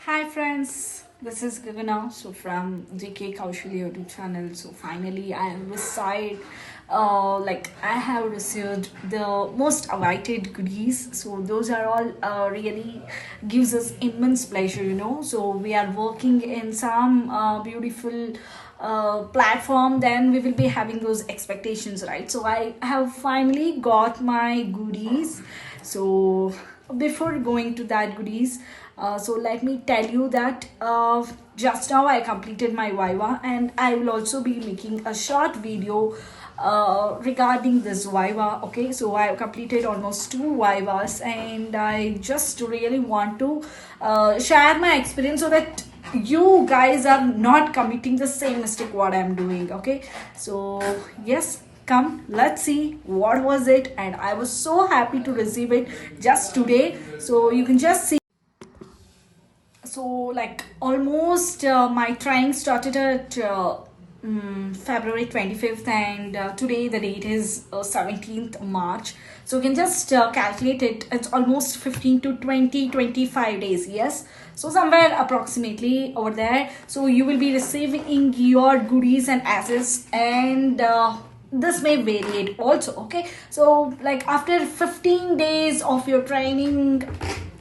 Hi friends, this is Gagana. So from GK Kaushali YouTube channel. So finally I am received I have received the most awaited goodies. So those are all really gives us immense pleasure. So we are working in some beautiful platform, then we will be having those expectations, right? So I have finally got my goodies. So before going to that goodies, so let me tell you that just now I completed my Viva, and I will also be making a short video regarding this Viva. Okay, so I have completed almost 2 Vivas, and I just really want to share my experience so that you guys are not committing the same mistake what I'm doing. Okay, so yes, come, let's see what was it. And I was so happy to receive it just today. So you can just see. So like almost my trying started at February 25th, and today the date is 17th March. So you can just calculate it. It's almost 15 to 25 days. Yes, so somewhere approximately over there. So you will be receiving your goodies and assets, and this may vary it also. Okay, so like after 15 days of your training,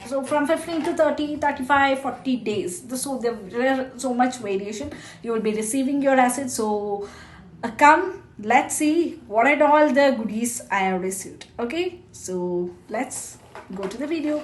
so from 15 to 30, 35, 40 days, so there is so much variation. You will be receiving your assets. So come, let's see what are all the goodies I have received. Okay, so let's go to the video.